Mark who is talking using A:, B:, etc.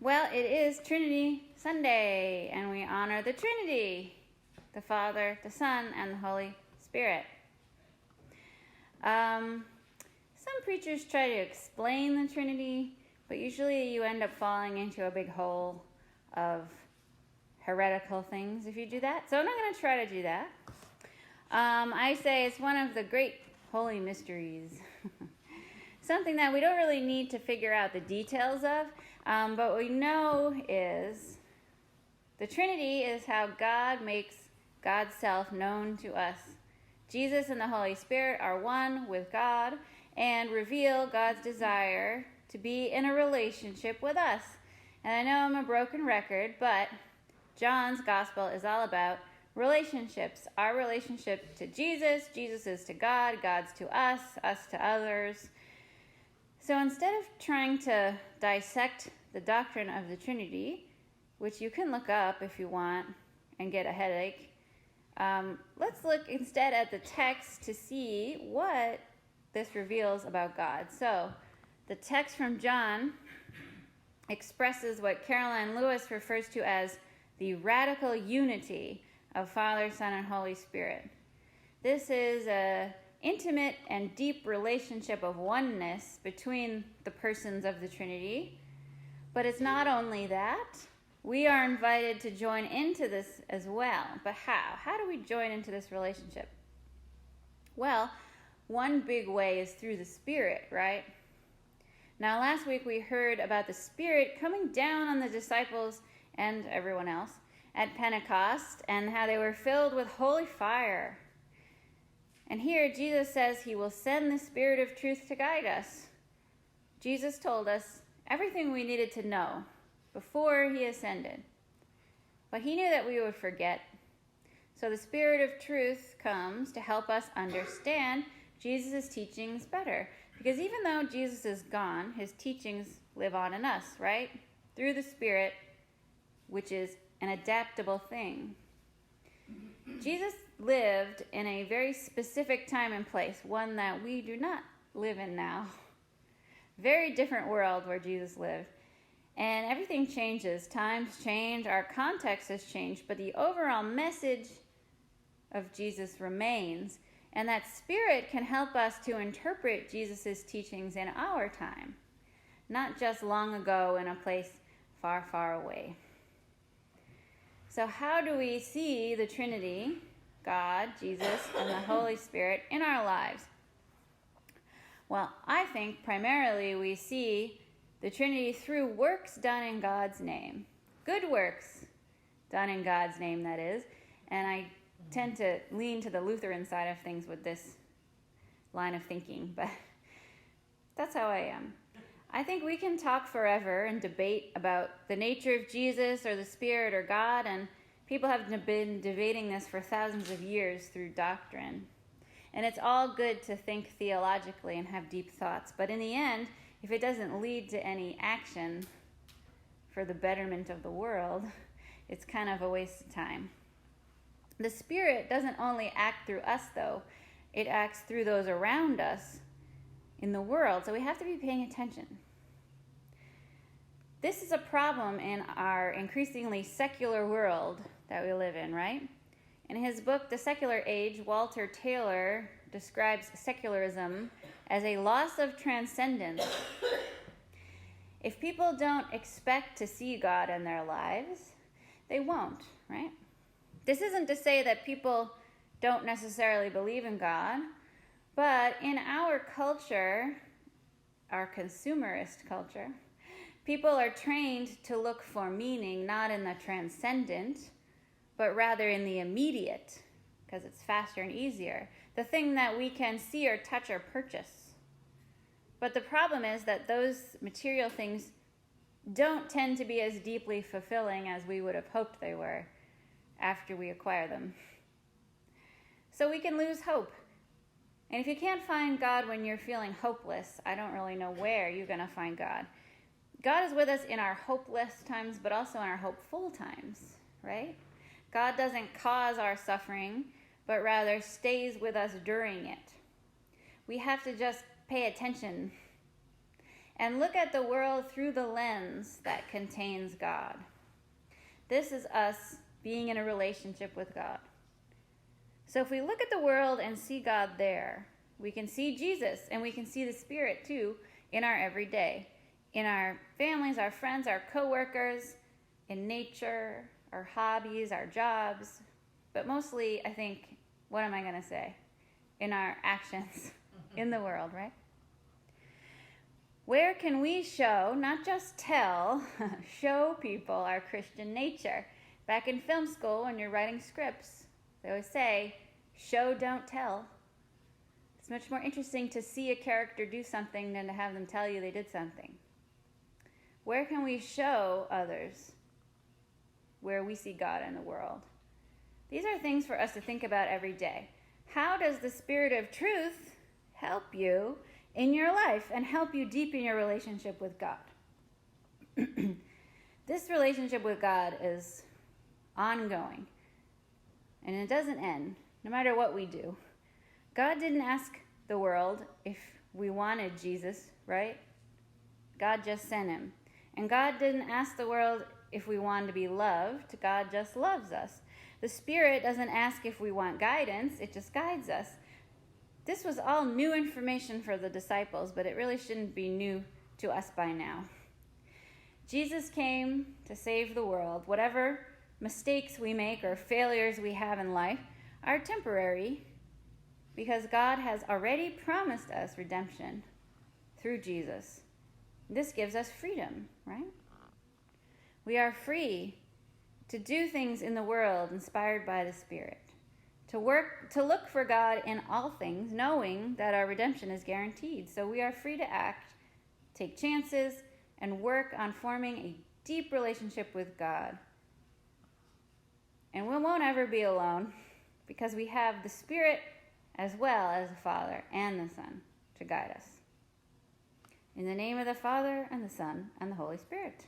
A: Well, it is Trinity Sunday, and we honor the Trinity, the Father, the Son, and the Holy Spirit. Some preachers try to explain the Trinity, but usually you end up falling into a big hole of heretical things if you do that. So I'm not going to try to do that. I say it's one of the great holy mysteries. Something that we don't really need to figure out the details of, but what we know is the Trinity is how God makes God's self known to us. Jesus and the Holy Spirit are one with God and reveal God's desire to be in a relationship with us. And I know I'm a broken record, but John's gospel is all about relationships. Our relationship to Jesus, Jesus is to God, God's to us to others. So instead of trying to dissect the doctrine of the Trinity, which you can look up if you want and get a headache, let's look instead at the text to see what this reveals about God. So the text from John expresses what Caroline Lewis refers to as the radical unity of Father, Son, and Holy Spirit. This is an intimate and deep relationship of oneness between the persons of the Trinity. But it's not only that. We are invited to join into this as well. But how? How do we join into this relationship? Well, one big way is through the Spirit, right? Now, last week we heard about the Spirit coming down on the disciples and everyone else at Pentecost and how they were filled with holy fire. And here Jesus says he will send the Spirit of truth to guide us. Jesus told us everything we needed to know before he ascended. But he knew that we would forget. So the Spirit of truth comes to help us understand Jesus' teachings better. Because even though Jesus is gone, his teachings live on in us, right? Through the Spirit, which is an adaptable thing. Jesus lived in a very specific time and place, one that we do not live in now. Very different world where Jesus lived. And everything changes. Times change, our context has changed, but the overall message of Jesus remains. And that Spirit can help us to interpret Jesus' teachings in our time, not just long ago in a place far, far away. So how do we see the Trinity, God, Jesus, and the Holy Spirit in our lives? Well, I think primarily we see the Trinity through works done in God's name. Good works done in God's name, that is. And I tend to lean to the Lutheran side of things with this line of thinking, but that's how I am. I think we can talk forever and debate about the nature of Jesus or the Spirit or God, and people have been debating this for thousands of years through doctrine. And it's all good to think theologically and have deep thoughts, but in the end, if it doesn't lead to any action for the betterment of the world, it's kind of a waste of time. The Spirit doesn't only act through us, though. It acts through those around us in the world, so we have to be paying attention. This is a problem in our increasingly secular world that we live in, right? In his book, The Secular Age, Walter Taylor describes secularism as a loss of transcendence. If people don't expect to see God in their lives, they won't, right? This isn't to say that people don't necessarily believe in God, but in our culture, our consumerist culture, people are trained to look for meaning not in the transcendent, but rather in the immediate, because it's faster and easier, the thing that we can see or touch or purchase. But the problem is that those material things don't tend to be as deeply fulfilling as we would have hoped they were after we acquire them. So we can lose hope. And if you can't find God when you're feeling hopeless, I don't really know where you're going to find God. God is with us in our hopeless times, but also in our hopeful times, right? God doesn't cause our suffering, but rather stays with us during it. We have to just pay attention and look at the world through the lens that contains God. This is us being in a relationship with God. So if we look at the world and see God there, we can see Jesus, and we can see the Spirit too in our everyday, in our families, our friends, our coworkers, in nature, our hobbies, our jobs, but mostly, I think, what am I going to say? In our actions in the world, right? Where can we show, not just tell, show people our Christian nature? Back in film school, when you're writing scripts, they always say, show, don't tell. It's much more interesting to see a character do something than to have them tell you they did something. Where can we show others where we see God in the world? These are things for us to think about every day. How does the Spirit of truth help you in your life and help you deepen your relationship with God? This relationship with God is ongoing, and it doesn't end, no matter what we do. God didn't ask the world if we wanted Jesus, right? God just sent him. And God didn't ask the world if we wanted to be loved. God just loves us. The Spirit doesn't ask if we want guidance. It just guides us. This was all new information for the disciples, but it really shouldn't be new to us by now. Jesus came to save the world. Whatever mistakes we make or failures we have in life are temporary, because God has already promised us redemption through Jesus. This gives us freedom, right? We are free to do things in the world inspired by the Spirit, to look for God in all things, knowing that our redemption is guaranteed. So we are free to act, take chances, and work on forming a deep relationship with God. And we won't ever be alone, because we have the Spirit as well as the Father and the Son to guide us. In the name of the Father, and the Son, and the Holy Spirit.